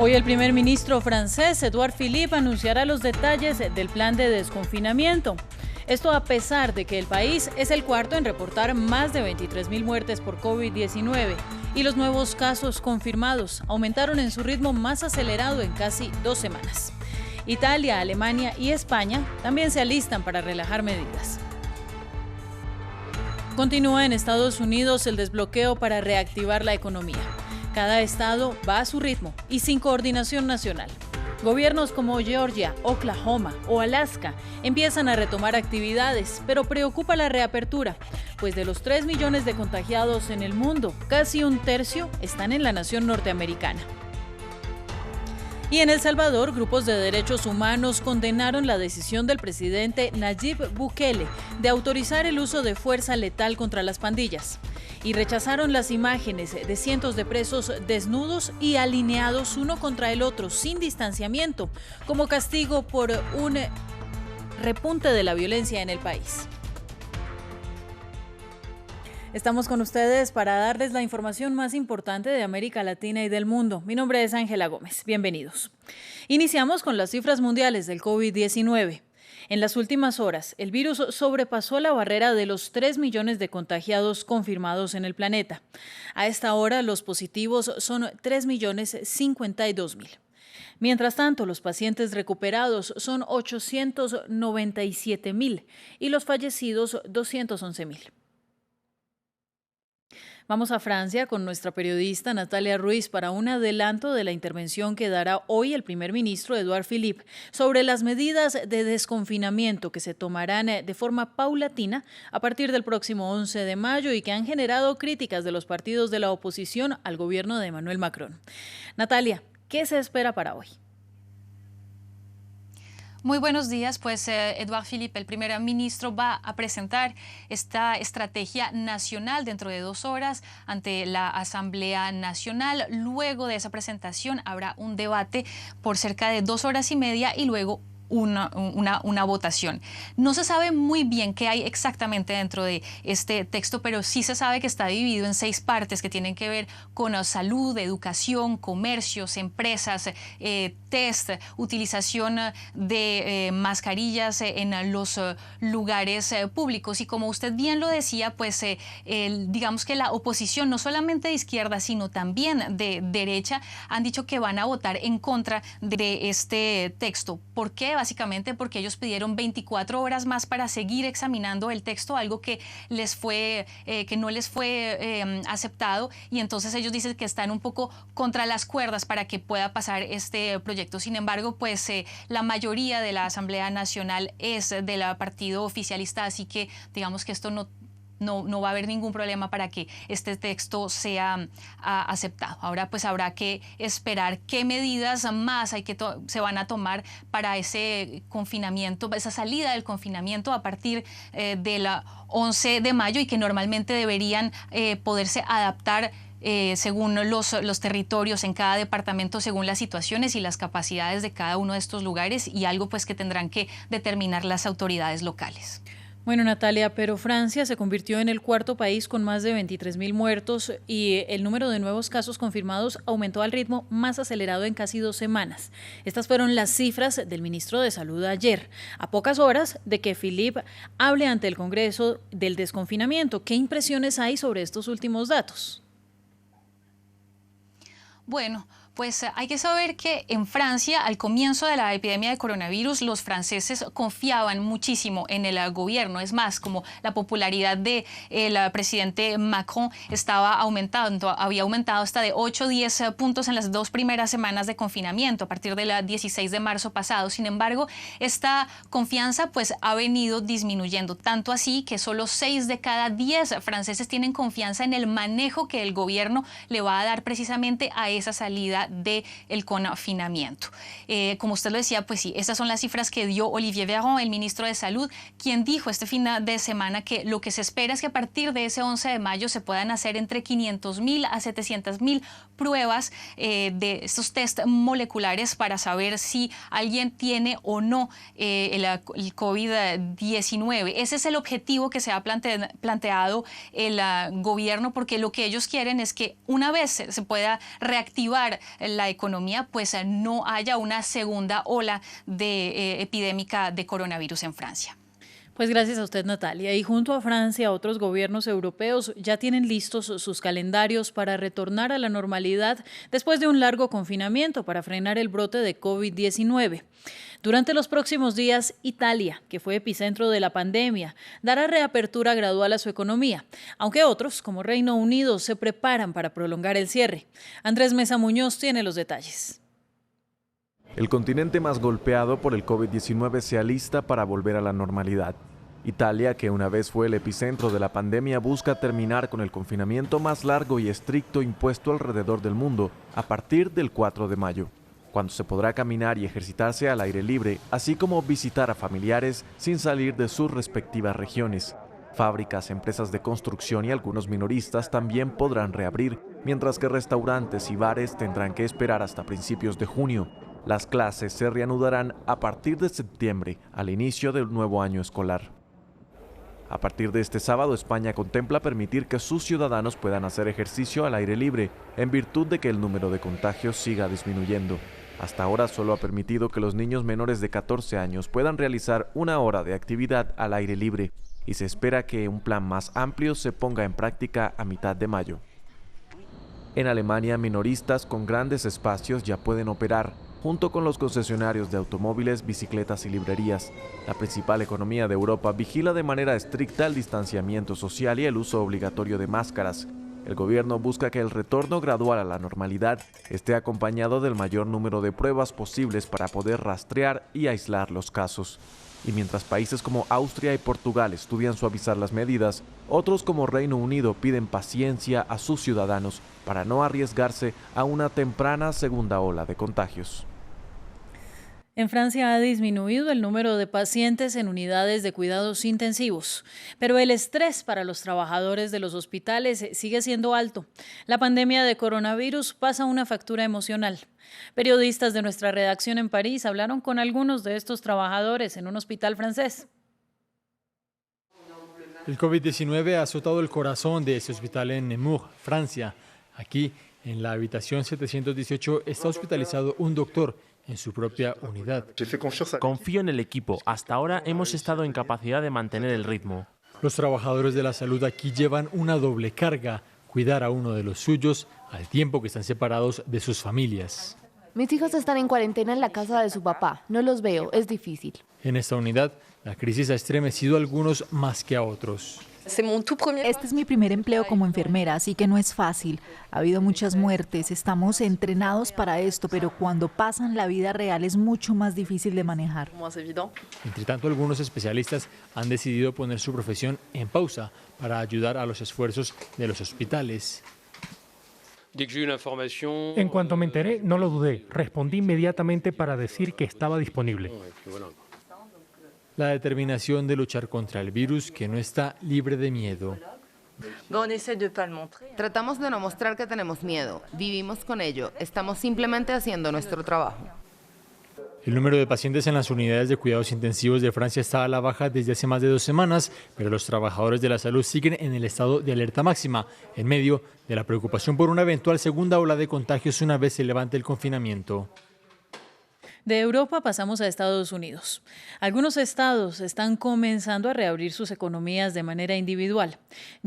Hoy el primer ministro francés, Édouard Philippe, anunciará los detalles del plan de desconfinamiento. Esto a pesar de que el país es el cuarto en reportar más de 23.000 muertes por COVID-19 y los nuevos casos confirmados aumentaron en su ritmo más acelerado en casi 2 semanas. Italia, Alemania y España también se alistan para relajar medidas. Continúa en Estados Unidos el desbloqueo para reactivar la economía. Cada estado va a su ritmo y sin coordinación nacional. Gobiernos como Georgia, Oklahoma o Alaska empiezan a retomar actividades, pero preocupa la reapertura, pues de los 3 millones de contagiados en el mundo, casi un tercio están en la nación norteamericana. Y en El Salvador, grupos de derechos humanos condenaron la decisión del presidente Nayib Bukele de autorizar el uso de fuerza letal contra las pandillas y rechazaron las imágenes de cientos de presos desnudos y alineados uno contra el otro sin distanciamiento como castigo por un repunte de la violencia en el país. Estamos con ustedes para darles la información más importante de América Latina y del mundo. Mi nombre es Ángela Gómez. Bienvenidos. Iniciamos con las cifras mundiales del COVID-19. En las últimas horas, el virus sobrepasó la barrera de los 3 millones de contagiados confirmados en el planeta. A esta hora, los positivos son 3.052.000. Mientras tanto, los pacientes recuperados son 897.000 y los fallecidos 211.000. Vamos a Francia con nuestra periodista Natalia Ruiz para un adelanto de la intervención que dará hoy el primer ministro Édouard Philippe sobre las medidas de desconfinamiento que se tomarán de forma paulatina a partir del próximo 11 de mayo y que han generado críticas de los partidos de la oposición al gobierno de Emmanuel Macron. Natalia, ¿qué se espera para hoy? Muy buenos días, pues Édouard Philippe, el primer ministro, va a presentar esta estrategia nacional dentro de 2 horas ante la Asamblea Nacional. Luego de esa presentación habrá un debate por cerca de 2 horas y media y luego una votación. No se sabe muy bien qué hay exactamente dentro de este texto, pero sí se sabe que está dividido en 6 partes que tienen que ver con salud, educación, comercios, empresas, test, utilización de mascarillas en los lugares públicos. Y como usted bien lo decía, pues digamos que la oposición, no solamente de izquierda, sino también de derecha, han dicho que van a votar en contra de este texto. ¿Por qué? Básicamente porque ellos pidieron 24 horas más para seguir examinando el texto, algo que no les fue aceptado, y entonces ellos dicen que están un poco contra las cuerdas para que pueda pasar este proyecto. Sin embargo, pues la mayoría de la Asamblea Nacional es del partido oficialista, así que digamos que esto no va a haber ningún problema para que este texto sea aceptado. Ahora pues habrá que esperar qué medidas más se van a tomar para ese confinamiento, esa salida del confinamiento a partir del 11 de mayo y que normalmente deberían poderse adaptar según los territorios en cada departamento, según las situaciones y las capacidades de cada uno de estos lugares, y algo pues que tendrán que determinar las autoridades locales. Bueno, Natalia, pero Francia se convirtió en el cuarto país con más de 23.000 muertos y el número de nuevos casos confirmados aumentó al ritmo más acelerado en casi 2 semanas. Estas fueron las cifras del ministro de Salud ayer, a pocas horas de que Philippe hable ante el Congreso del desconfinamiento. ¿Qué impresiones hay sobre estos últimos datos? Bueno, pues hay que saber que en Francia, al comienzo de la epidemia de coronavirus, los franceses confiaban muchísimo en el gobierno. Es más, como la popularidad del presidente Macron estaba aumentando, había aumentado hasta de 8 o 10 puntos en las 2 primeras semanas de confinamiento, a partir del 16 de marzo pasado. Sin embargo, esta confianza pues ha venido disminuyendo, tanto así que solo 6 de cada 10 franceses tienen confianza en el manejo que el gobierno le va a dar precisamente a esa salida del confinamiento. Como usted lo decía, pues sí, estas son las cifras que dio Olivier Véran, el ministro de Salud, quien dijo este fin de semana que lo que se espera es que a partir de ese 11 de mayo se puedan hacer entre 500.000 a 700.000 pruebas de estos test moleculares para saber si alguien tiene o no el COVID-19. Ese es el objetivo que se ha planteado el gobierno, porque lo que ellos quieren es que una vez se pueda reactivar la economía, pues no haya una segunda ola de epidémica de coronavirus en Francia. Pues gracias a usted, Natalia. Y junto a Francia, otros gobiernos europeos ya tienen listos sus calendarios para retornar a la normalidad después de un largo confinamiento para frenar el brote de COVID-19. Durante los próximos días, Italia, que fue epicentro de la pandemia, dará reapertura gradual a su economía, aunque otros, como Reino Unido, se preparan para prolongar el cierre. Andrés Mesa Muñoz tiene los detalles. El continente más golpeado por el COVID-19 se alista para volver a la normalidad. Italia, que una vez fue el epicentro de la pandemia, busca terminar con el confinamiento más largo y estricto impuesto alrededor del mundo a partir del 4 de mayo, cuando se podrá caminar y ejercitarse al aire libre, así como visitar a familiares sin salir de sus respectivas regiones. Fábricas, empresas de construcción y algunos minoristas también podrán reabrir, mientras que restaurantes y bares tendrán que esperar hasta principios de junio. Las clases se reanudarán a partir de septiembre, al inicio del nuevo año escolar. A partir de este sábado, España contempla permitir que sus ciudadanos puedan hacer ejercicio al aire libre, en virtud de que el número de contagios siga disminuyendo. Hasta ahora solo ha permitido que los niños menores de 14 años puedan realizar 1 hora de actividad al aire libre, y se espera que un plan más amplio se ponga en práctica a mitad de mayo. En Alemania, minoristas con grandes espacios ya pueden operar, junto con los concesionarios de automóviles, bicicletas y librerías. La principal economía de Europa vigila de manera estricta el distanciamiento social y el uso obligatorio de máscaras. El gobierno busca que el retorno gradual a la normalidad esté acompañado del mayor número de pruebas posibles para poder rastrear y aislar los casos. Y mientras países como Austria y Portugal estudian suavizar las medidas, otros como Reino Unido piden paciencia a sus ciudadanos para no arriesgarse a una temprana segunda ola de contagios. En Francia ha disminuido el número de pacientes en unidades de cuidados intensivos, pero el estrés para los trabajadores de los hospitales sigue siendo alto. La pandemia de coronavirus pasa una factura emocional. Periodistas de nuestra redacción en París hablaron con algunos de estos trabajadores en un hospital francés. El COVID-19 ha azotado el corazón de ese hospital en Nemours, Francia. Aquí, en la habitación 718, está hospitalizado un doctor en su propia unidad. Confío en el equipo. Hasta ahora hemos estado en capacidad de mantener el ritmo. Los trabajadores de la salud aquí llevan una doble carga: cuidar a uno de los suyos al tiempo que están separados de sus familias. Mis hijos están en cuarentena en la casa de su papá. No los veo, es difícil. En esta unidad, la crisis ha estremecido a algunos más que a otros. Este es mi primer empleo como enfermera, así que no es fácil. Ha habido muchas muertes, estamos entrenados para esto, pero cuando pasan la vida real es mucho más difícil de manejar. Entre tanto, algunos especialistas han decidido poner su profesión en pausa para ayudar a los esfuerzos de los hospitales. En cuanto me enteré, no lo dudé. Respondí inmediatamente para decir que estaba disponible. La determinación de luchar contra el virus que no está libre de miedo. Tratamos de no mostrar que tenemos miedo. Vivimos con ello. Estamos simplemente haciendo nuestro trabajo. El número de pacientes en las unidades de cuidados intensivos de Francia está a la baja desde hace más de 2 semanas, pero los trabajadores de la salud siguen en el estado de alerta máxima, en medio de la preocupación por una eventual segunda ola de contagios una vez se levante el confinamiento. De Europa pasamos a Estados Unidos. Algunos estados están comenzando a reabrir sus economías de manera individual.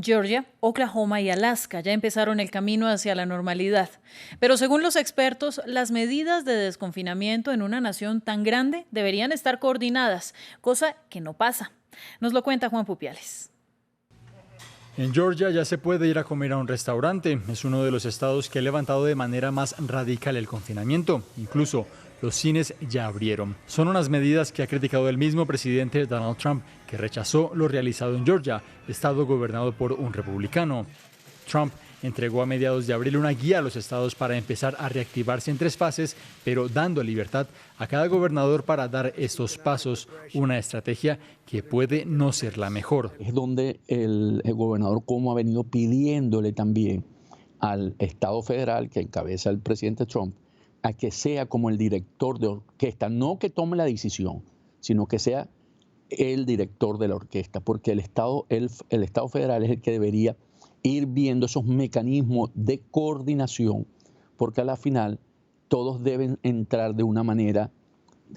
Georgia, Oklahoma y Alaska ya empezaron el camino hacia la normalidad. Pero según los expertos, las medidas de desconfinamiento en una nación tan grande deberían estar coordinadas, cosa que no pasa. Nos lo cuenta Juan Pupiales. En Georgia ya se puede ir a comer a un restaurante. Es uno de los estados que ha levantado de manera más radical el confinamiento. Incluso los cines ya abrieron. Son unas medidas que ha criticado el mismo presidente Donald Trump, que rechazó lo realizado en Georgia, estado gobernado por un republicano. Trump entregó a mediados de abril una guía a los estados para empezar a reactivarse en 3 fases, pero dando libertad a cada gobernador para dar estos pasos, una estrategia que puede no ser la mejor. Es donde el gobernador Cuomo ha venido pidiéndole también al Estado federal que encabeza el presidente Trump a que sea como el director de orquesta, no que tome la decisión, sino que sea el director de la orquesta, porque el Estado federal es el que debería ir viendo esos mecanismos de coordinación, porque a la final todos deben entrar de una manera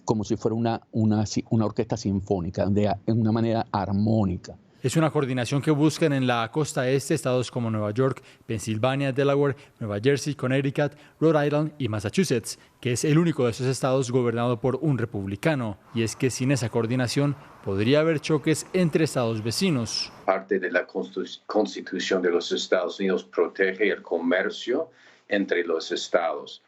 como si fuera una orquesta sinfónica, en una manera armónica. Es una coordinación que buscan en la costa este estados como Nueva York, Pensilvania, Delaware, Nueva Jersey, Connecticut, Rhode Island y Massachusetts, que es el único de esos estados gobernado por un republicano. Y es que sin esa coordinación podría haber choques entre estados vecinos. Parte de la Constitución de los Estados Unidos protege el comercio entre los estados.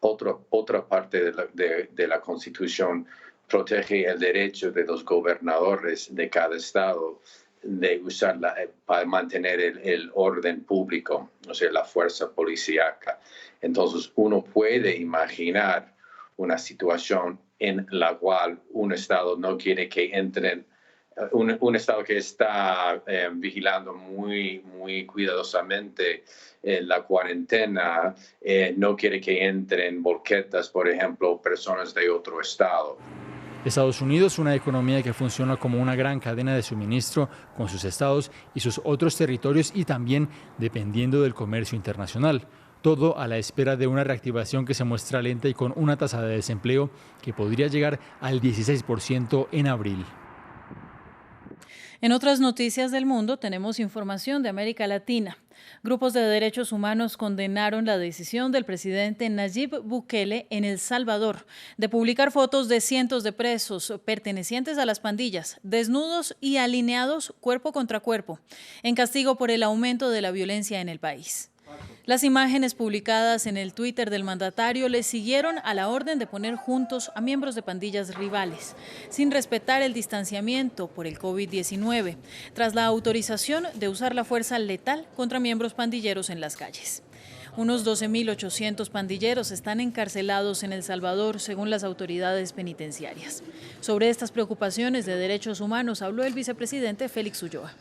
Otra parte de la Constitución protege el derecho de los gobernadores de cada estado de usarla para mantener el orden público, o sea, la fuerza policíaca. Entonces, uno puede imaginar una situación en la cual un estado no quiere que entren, un estado que está vigilando muy cuidadosamente la cuarentena, no quiere que entren volquetas, por ejemplo, personas de otro estado. Estados Unidos, una economía que funciona como una gran cadena de suministro con sus estados y sus otros territorios y también dependiendo del comercio internacional. Todo a la espera de una reactivación que se muestra lenta y con una tasa de desempleo que podría llegar al 16% en abril. En otras noticias del mundo tenemos información de América Latina. Grupos de derechos humanos condenaron la decisión del presidente Nayib Bukele en El Salvador de publicar fotos de cientos de presos pertenecientes a las pandillas, desnudos y alineados cuerpo contra cuerpo, en castigo por el aumento de la violencia en el país. Las imágenes publicadas en el Twitter del mandatario le siguieron a la orden de poner juntos a miembros de pandillas rivales, sin respetar el distanciamiento por el COVID-19, tras la autorización de usar la fuerza letal contra miembros pandilleros en las calles. Unos 12.800 pandilleros están encarcelados en El Salvador, según las autoridades penitenciarias. Sobre estas preocupaciones de derechos humanos habló el vicepresidente Félix Ulloa.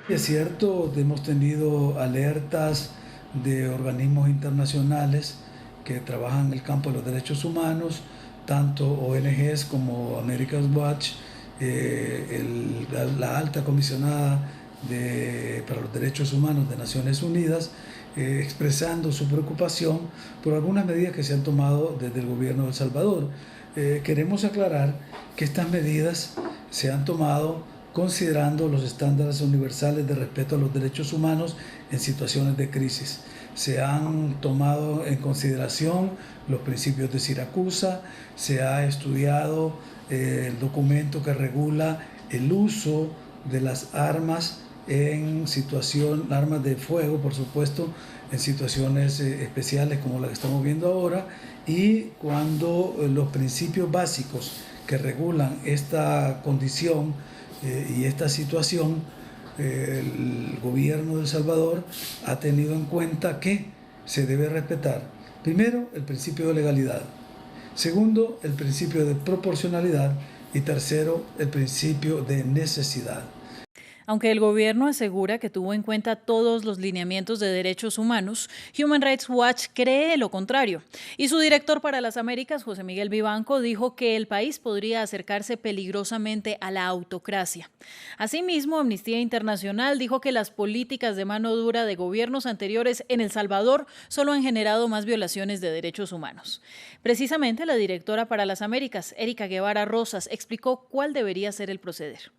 Es cierto, hemos tenido alertas de organismos internacionales que trabajan en el campo de los derechos humanos, tanto ONGs como America's Watch, la alta comisionada para los derechos humanos de Naciones Unidas, expresando su preocupación por algunas medidas que se han tomado desde el gobierno de El Salvador. Queremos aclarar que estas medidas se han tomado considerando los estándares universales de respeto a los derechos humanos en situaciones de crisis. Se han tomado en consideración los principios de Siracusa, se ha estudiado el documento que regula el uso de las armas armas de fuego, por supuesto, en situaciones especiales como la que estamos viendo ahora, y cuando los principios básicos que regulan esta condición y esta situación, el gobierno de El Salvador ha tenido en cuenta que se debe respetar, primero, el principio de legalidad, segundo, el principio de proporcionalidad y tercero, el principio de necesidad. Aunque el gobierno asegura que tuvo en cuenta todos los lineamientos de derechos humanos, Human Rights Watch cree lo contrario. Y su director para las Américas, José Miguel Vivanco, dijo que el país podría acercarse peligrosamente a la autocracia. Asimismo, Amnistía Internacional dijo que las políticas de mano dura de gobiernos anteriores en El Salvador solo han generado más violaciones de derechos humanos. Precisamente, la directora para las Américas, Erika Guevara Rosas, explicó cuál debería ser el proceder.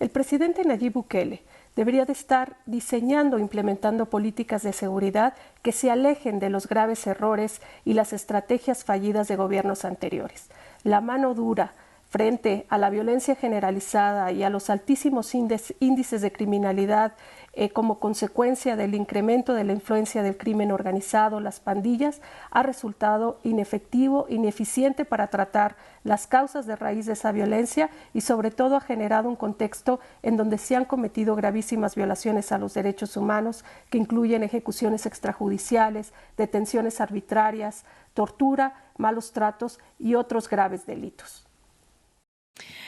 El presidente Nayib Bukele debería de estar diseñando e implementando políticas de seguridad que se alejen de los graves errores y las estrategias fallidas de gobiernos anteriores. La mano dura frente a la violencia generalizada y a los altísimos índices de criminalidad como consecuencia del incremento de la influencia del crimen organizado, las pandillas, ha resultado inefectivo, ineficiente para tratar las causas de raíz de esa violencia y sobre todo ha generado un contexto en donde se han cometido gravísimas violaciones a los derechos humanos que incluyen ejecuciones extrajudiciales, detenciones arbitrarias, tortura, malos tratos y otros graves delitos.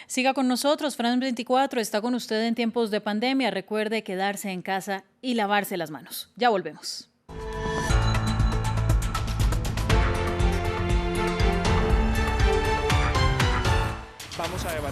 Siga con nosotros, France 24 está con usted en tiempos de pandemia. Recuerde quedarse en casa y lavarse las manos. Ya volvemos. Vamos a debatir.